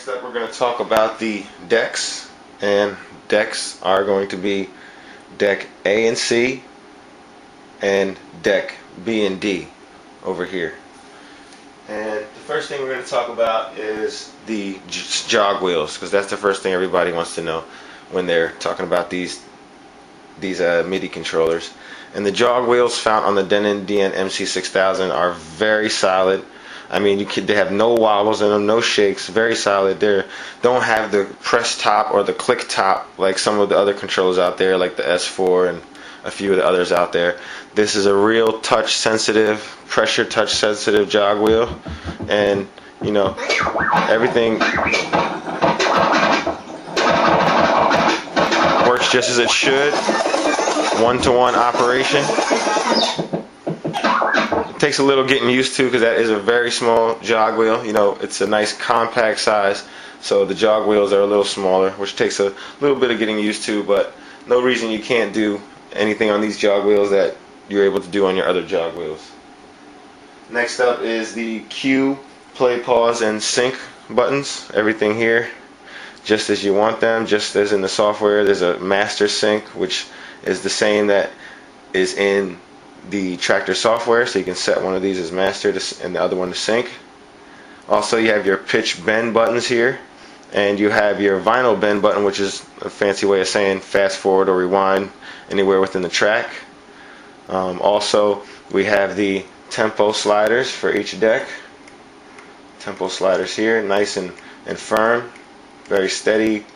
Next up, we're going to talk about the decks, and decks are going to be deck A and C and deck B and D over here. And the first thing we're going to talk about is the jog wheels, because that's the first thing everybody wants to know when they're talking about these MIDI controllers. And the jog wheels found on the Denon DNMC6000 are very solid. I mean, they have no wobbles in them, no shakes, very solid. They don't have the press top or the click top like some of the other controllers out there, like the S4 and a few of the others out there. This is a real touch sensitive, pressure touch sensitive jog wheel, and you know, everything works just as it should. One-to-one operation. It takes a little getting used to because that is a very small jog wheel. You know, it's a nice compact size, so the jog wheels are a little smaller, which takes a little bit of getting used to, but no reason you can't do anything on these jog wheels that you're able to do on your other jog wheels. Next up is the cue, play, pause, and sync buttons. Everything here just as you want them, just as in the software. There's a master sync, which is the same that is in the Tractor software, so you can set one of these as master and the other one to sync. Also, you have your pitch bend buttons here, and you have your vinyl bend button, which is a fancy way of saying fast forward or rewind anywhere within the track. Also, we have the tempo sliders for each deck. Tempo sliders here, nice and firm, very steady,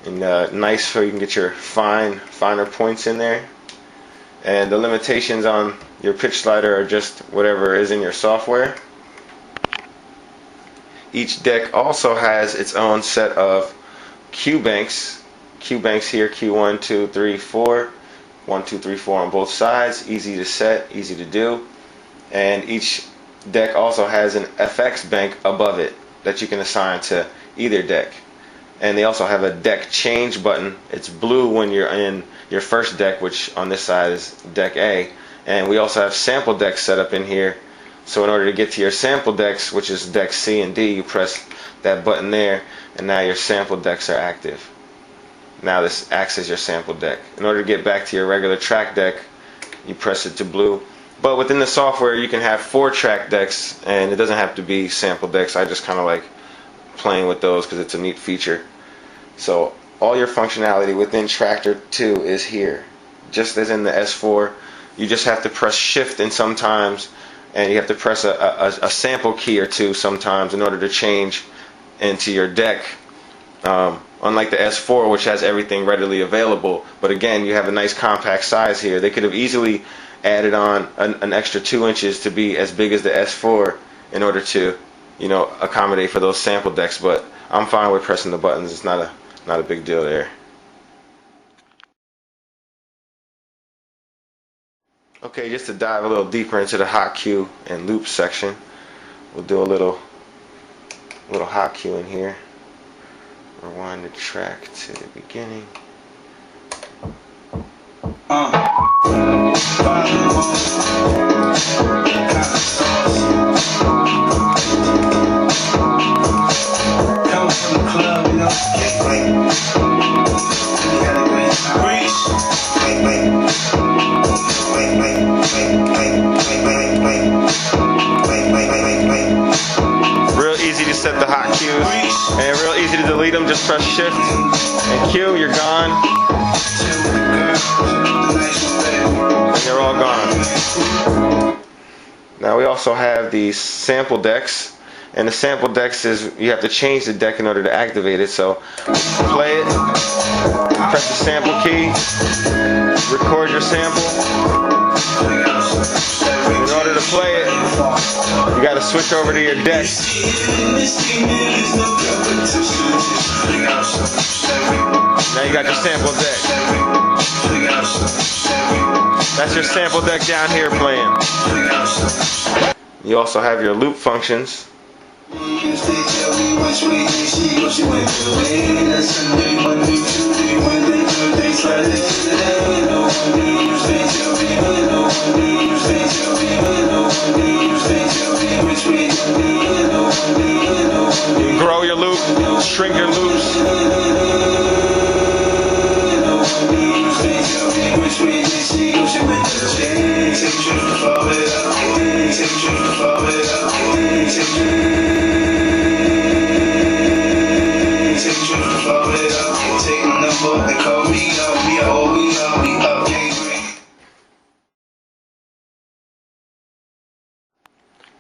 and nice so you can get your finer points in there. And the limitations on your pitch slider are just whatever is in your software. Each deck also has its own set of cue banks. Cue banks here, Q1, 2, 3, 4. 1, 2, 3, 4 on both sides. Easy to set, easy to do. And each deck also has an FX bank above it that you can assign to either deck. And they also have a deck change button. It's blue when you're in your first deck, which on this side is deck A. And we also have sample decks set up in here. So in order to get to your sample decks, which is deck C and D, you press that button there, and now your sample decks are active. Now this acts as your sample deck. In order to get back to your regular track deck, you press it to blue. But within the software, you can have 4 track decks, and it doesn't have to be sample decks. I just kind of like playing with those because it's a neat feature. So all your functionality within Tractor 2 is here. Just as in the S4, you just have to press shift in sometimes, and you have to press a sample key or two sometimes in order to change into your deck. Unlike the S4, which has everything readily available, but again, you have a nice compact size here. They could have easily added on an extra 2 inches to be as big as the S4 in order to, you know, accommodate for those sample decks, but I'm fine with pressing the buttons. It's not a big deal there. Okay, just to dive a little deeper into the hot cue and loop section, we'll do a little hot cue in here. Rewind the track to the beginning. Real easy to set the hot cues, and real easy to delete them. Just press shift and cue, you're gone. And they're all gone. Now we also have these sample decks, and the sample decks is you have to change the deck in order to activate it. So play it, press the sample key, record your sample. In order to play it, you got to switch over to your deck. Now you got your sample deck. That's your sample deck down here playing. You also have your loop functions. Grow your loop,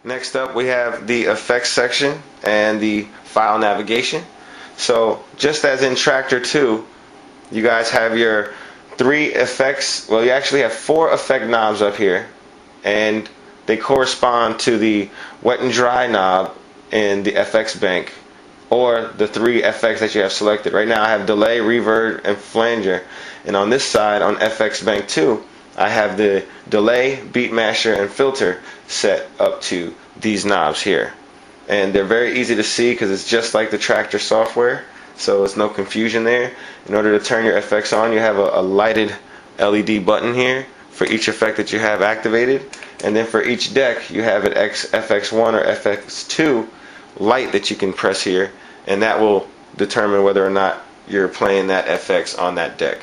Next up we have the effects section and the file navigation. So just as in Tractor 2, you guys have your 3 effects, well you actually have 4 effect knobs up here, and they correspond to the wet and dry knob in the FX bank, or the 3 effects that you have selected. Right now I have delay, reverb, and flanger, and on this side on FX bank 2 I have the delay, beat masher, and filter set up to these knobs here. And they're very easy to see because it's just like the Tractor software, so it's no confusion there. In order to turn your effects on, you have a lighted LED button here for each effect that you have activated, and then for each deck you have an FX1 or FX2 light that you can press here, and that will determine whether or not you're playing that FX on that deck.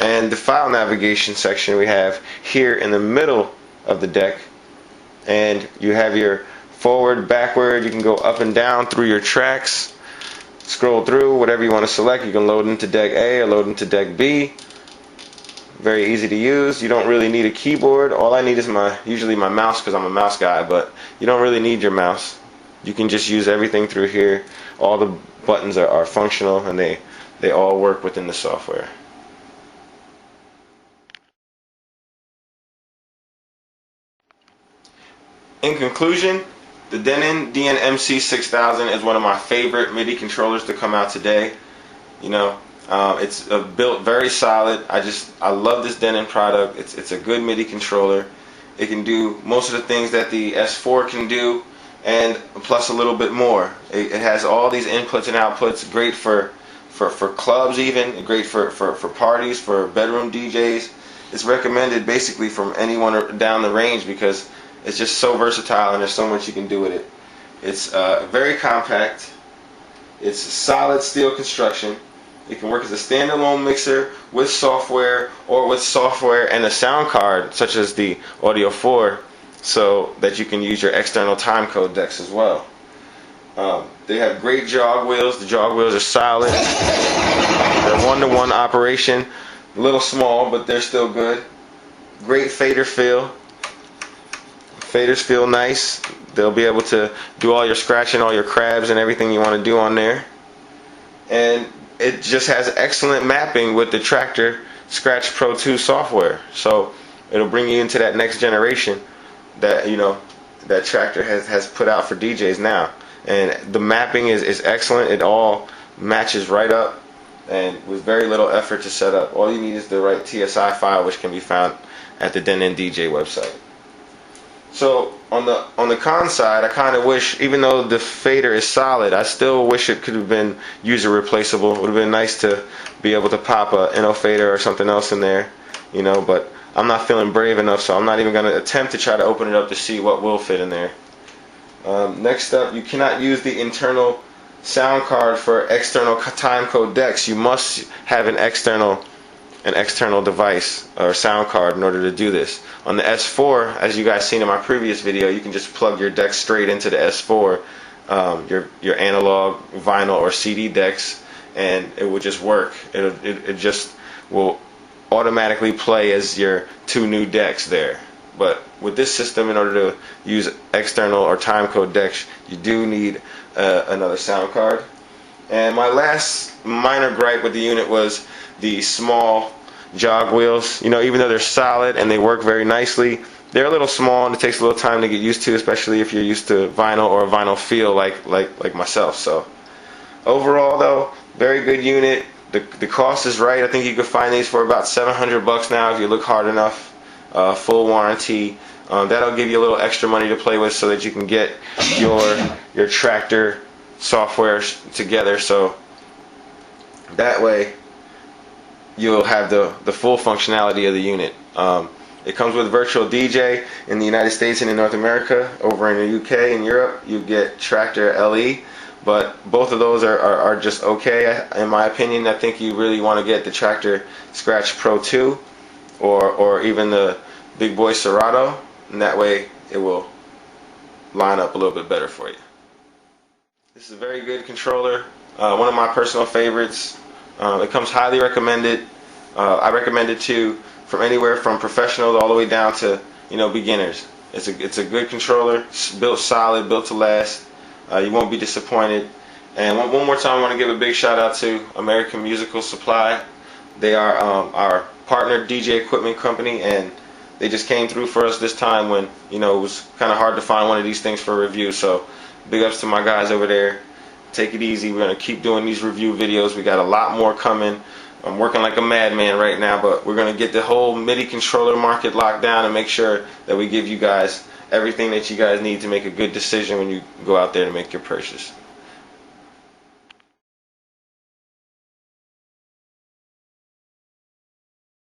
And the file navigation section we have here in the middle of the deck, and you have your forward, backward, you can go up and down through your tracks, scroll through whatever you want to select. You can load into deck A or load into deck B. Very easy to use. You don't really need a keyboard. All I need is usually my mouse, because I'm a mouse guy, but you don't really need your mouse. You can just use everything through here. All the buttons are functional, and they all work within the software. In conclusion, the Denon DNMC6000 is one of my favorite MIDI controllers to come out today. You know, it's built very solid. I love this Denon product. It's a good MIDI controller. It can do most of the things that the S4 can do, and plus a little bit more. It has all these inputs and outputs. Great for clubs, even great for parties, for bedroom DJs. It's recommended basically from anyone down the range because it's just so versatile and there's so much you can do with it. It's very compact. It's solid steel construction. It can work as a standalone mixer with software, or with software and a sound card such as the Audio 4, so that you can use your external timecode decks as well. They have great jog wheels. The jog wheels are solid. They're one-to-one operation. A little small, but they're still good. Great fader feel. Faders feel nice. They'll be able to do all your scratching, all your crabs, and everything you want to do on there. And it just has excellent mapping with the Tractor Scratch Pro 2 software. So it'll bring you into that next generation that that Tractor has put out for DJs now. And the mapping is excellent. It all matches right up, and with very little effort to set up. All you need is the right TSI file, which can be found at the Denon DJ website. So on the con side, I kind of wish, even though the fader is solid, I still wish it could have been user replaceable. It would have been nice to be able to pop a NO fader or something else in there, but I'm not feeling brave enough, so I'm not even going to attempt to try to open it up to see what will fit in there. Next up, you cannot use the internal sound card for external timecode decks. You must have an external device or sound card in order to do this. On the S4, as you guys seen in my previous video, you can just plug your deck straight into the S4, your analog, vinyl, or CD decks, and it will just work. It just will automatically play as your 2 new decks there. But with this system, in order to use external or timecode decks, you do need another sound card. And my last minor gripe with the unit was the small jog wheels. Even though they're solid and they work very nicely, they're a little small, and it takes a little time to get used to, especially if you're used to vinyl or a vinyl feel like myself. So overall, though, very good unit. The cost is right. I think you could find these for about $700 now if you look hard enough. Full warranty. That'll give you a little extra money to play with so that you can get your Tractor software together, so that way you'll have the full functionality of the unit. It comes with Virtual DJ in the United States and in North America. Over in the UK and Europe, you get Tractor LE but both of those are just okay in my opinion. I think you really want to get the Tractor Scratch Pro 2 or even the Big Boy Serato, and that way it will line up a little bit better for you. This is a very good controller, one of my personal favorites. It comes highly recommended. I recommend it to from anywhere from professionals all the way down to beginners. It's a good controller, built solid, built to last. You won't be disappointed. And one more time, I want to give a big shout out to American Musical Supply. They are our partner DJ equipment company, and they just came through for us this time when it was kind of hard to find one of these things for a review. So big ups to my guys over there. Take it easy. We're going to keep doing these review videos. We got a lot more coming. I'm working like a madman right now, but we're going to get the whole MIDI controller market locked down and make sure that we give you guys everything that you guys need to make a good decision when you go out there to make your purchase.